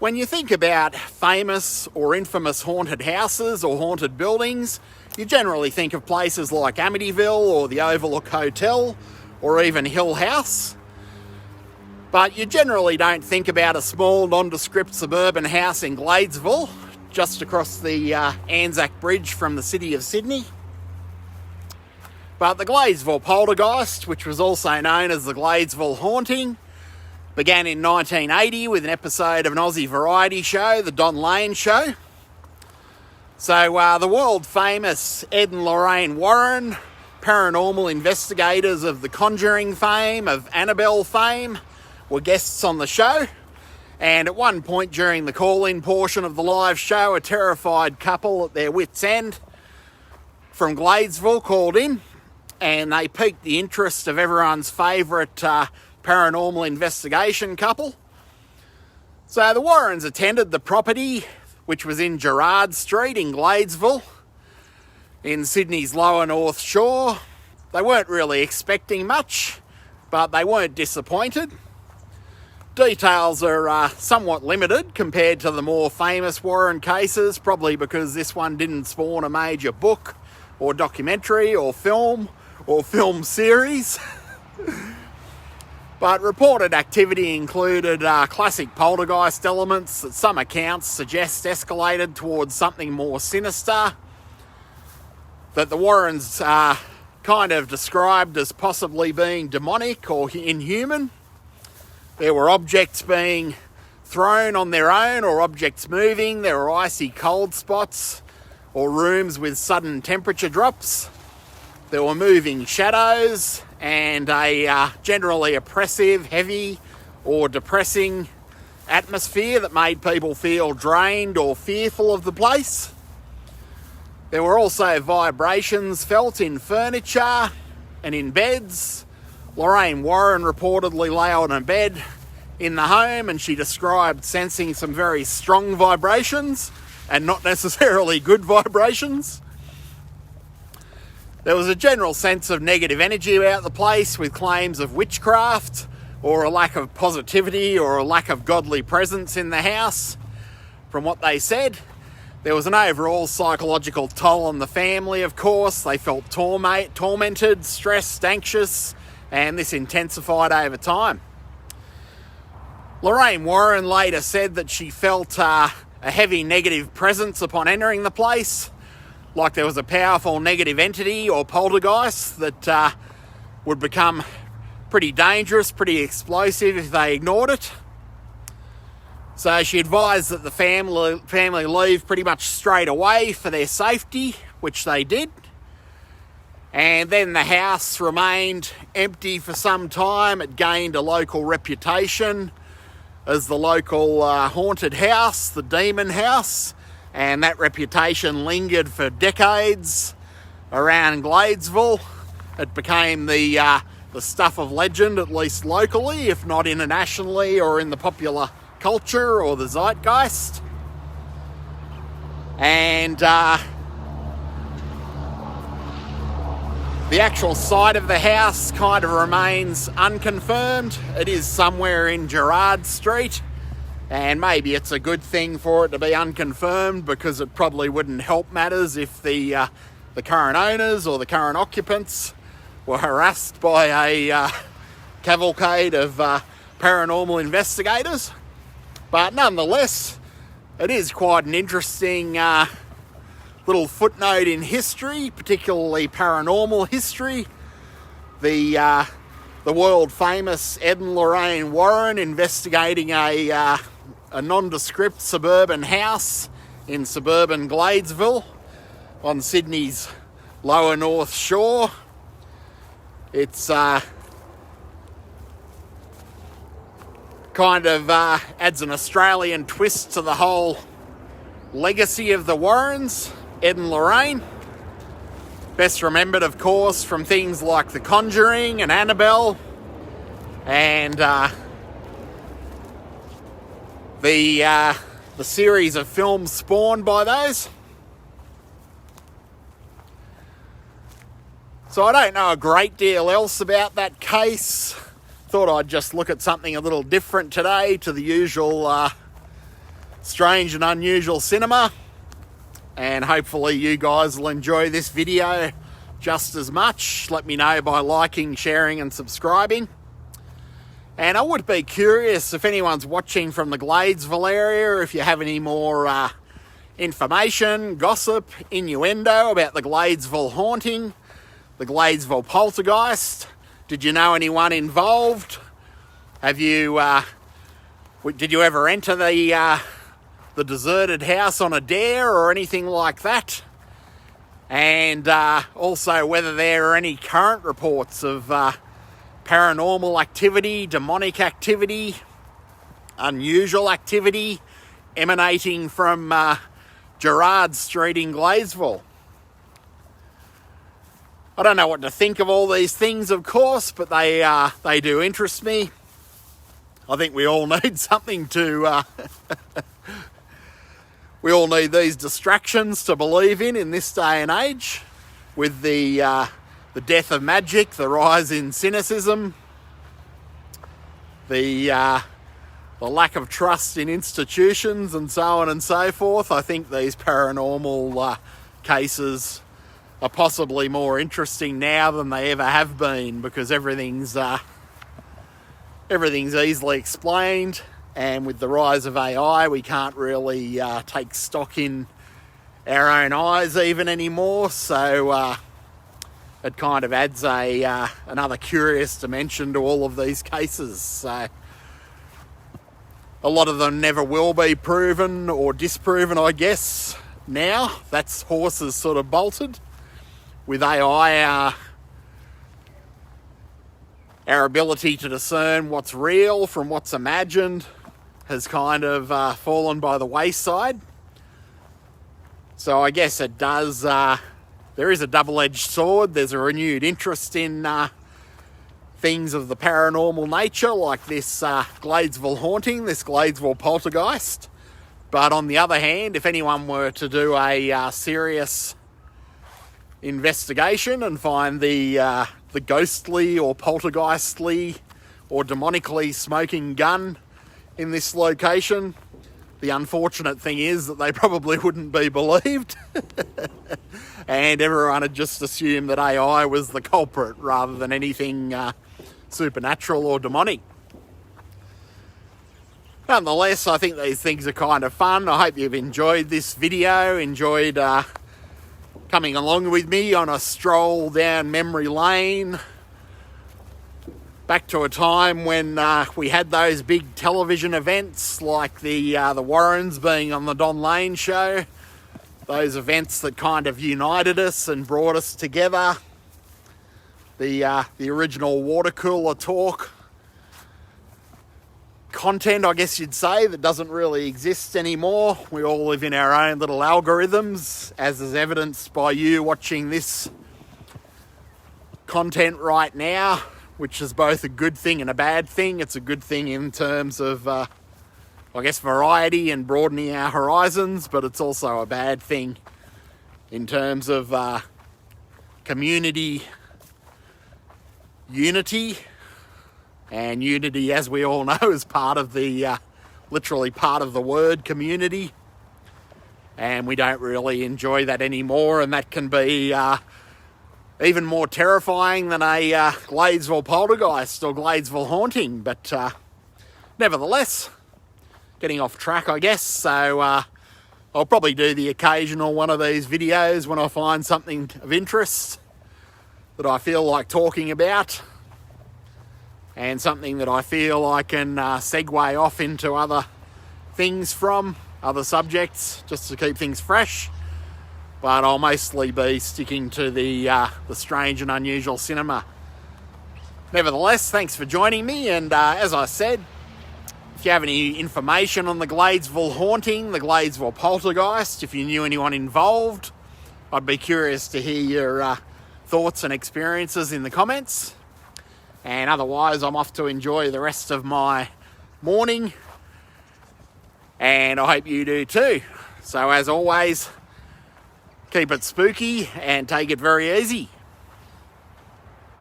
When you think about famous or infamous haunted houses or haunted buildings, you generally think of places like Amityville or the Overlook Hotel or even Hill House. But you generally don't think about a small, nondescript suburban house in Gladesville, just across the Anzac Bridge from the city of Sydney. But the Gladesville Poltergeist, which was also known as the Gladesville Haunting, began in 1980 with an episode of an Aussie variety show, The Don Lane Show. So the world famous Ed and Lorraine Warren, paranormal investigators of The Conjuring fame, of Annabelle fame, were guests on the show. And at one point during the call-in portion of the live show, a terrified couple at their wits' end from Gladesville called in, and they piqued the interest of everyone's favourite paranormal investigation couple. So the Warrens attended the property, which was in Gerrard Street in Gladesville, in Sydney's lower North Shore. They weren't really expecting much, but they weren't disappointed. Details are somewhat limited compared to the more famous Warren cases, probably because this one didn't spawn a major book or documentary or film series. But reported activity included classic poltergeist elements that some accounts suggest escalated towards something more sinister, that the Warrens kind of described as possibly being demonic or inhuman. There were objects being thrown on their own or objects moving. There were icy cold spots or rooms with sudden temperature drops. There were moving shadows and a generally oppressive, heavy or depressing atmosphere that made people feel drained or fearful of the place. There were also vibrations felt in furniture and in beds. Lorraine Warren reportedly lay on a bed in the home and she described sensing some very strong vibrations and not necessarily good vibrations. There was a general sense of negative energy about the place, with claims of witchcraft or a lack of positivity or a lack of godly presence in the house. From what they said, there was an overall psychological toll on the family, of course. They felt tormented, stressed, anxious, and this intensified over time. Lorraine Warren later said that she felt a heavy negative presence upon entering the place, like there was a powerful negative entity or poltergeist that would become pretty dangerous, pretty explosive if they ignored it. So she advised that the family leave pretty much straight away for their safety, which they did. And then the house remained empty for some time. It gained a local reputation as the local haunted house, the demon house. And that reputation lingered for decades around Gladesville. It became the stuff of legend, at least locally, if not internationally or in the popular culture or the zeitgeist. And the actual site of the house kind of remains unconfirmed. It is somewhere in Gerrard Street. And maybe it's a good thing for it to be unconfirmed, because it probably wouldn't help matters if the current owners or the current occupants were harassed by a cavalcade of paranormal investigators. But nonetheless, it is quite an interesting little footnote in history, particularly paranormal history. The world famous Ed and Lorraine Warren investigating a nondescript suburban house in suburban Gladesville on Sydney's lower North Shore. It's kind of adds an Australian twist to the whole legacy of the Warrens, Ed and Lorraine. Best remembered, of course, from things like The Conjuring and Annabelle, and the series of films spawned by those. So I don't know a great deal else about that case. Thought I'd just look at something a little different today to the usual strange and unusual cinema, and hopefully you guys will enjoy this video just as much. Let me know by liking, sharing and subscribing. And I would be curious if anyone's watching from the Gladesville area, if you have any more information, gossip, innuendo about the Gladesville Haunting, the Gladesville Poltergeist. Did you know anyone involved? Have you, did you ever enter the deserted house on a dare or anything like that? And also whether there are any current reports of paranormal activity, demonic activity, unusual activity emanating from Gerard Street in Gladesville. I don't know what to think of all these things, of course, but they do interest me. I think we all need something to... we all need these distractions to believe in this day and age, with the death of magic, the rise in cynicism, the lack of trust in institutions and so on and so forth. I think these paranormal cases are possibly more interesting now than they ever have been, because everything's easily explained, and with the rise of AI we can't really take stock in our own eyes even anymore, so it kind of adds another curious dimension to all of these cases. So a lot of them never will be proven or disproven, I guess. Now that's horses sort of bolted. With AI, our ability to discern what's real from what's imagined has kind of fallen by the wayside. So I guess it does, there is a double-edged sword. There's a renewed interest in things of the paranormal nature, like this Gladesville Haunting, this Gladesville Poltergeist. But on the other hand, if anyone were to do a serious investigation and find the ghostly or poltergeistly or demonically smoking gun in this location, the unfortunate thing is that they probably wouldn't be believed and everyone would just assume that AI was the culprit rather than anything supernatural or demonic. Nonetheless, I think these things are kind of fun. I hope you've enjoyed this video, enjoyed coming along with me on a stroll down memory lane, back to a time when we had those big television events like the Warrens being on the Don Lane show, those events that kind of united us and brought us together, the original water cooler talk content, I guess you'd say, that doesn't really exist anymore. We all live in our own little algorithms, as is evidenced by you watching this content right now, which is both a good thing and a bad thing. It's a good thing in terms of, I guess, variety and broadening our horizons, but it's also a bad thing in terms of community unity. And unity, as we all know, is part of the, literally part of the word community. And we don't really enjoy that anymore, and that can be even more terrifying than a Gladesville Poltergeist or Gladesville Haunting. But nevertheless, getting off track, I guess. So I'll probably do the occasional one of these videos when I find something of interest that I feel like talking about, and something that I feel I can segue off into other things from, other subjects, just to keep things fresh. But I'll mostly be sticking to the strange and unusual cinema. Nevertheless, thanks for joining me, and as I said, if you have any information on the Gladesville Haunting, the Gladesville Poltergeist, if you knew anyone involved, I'd be curious to hear your thoughts and experiences in the comments. And otherwise, I'm off to enjoy the rest of my morning, and I hope you do too. So as always, keep it spooky and take it very easy.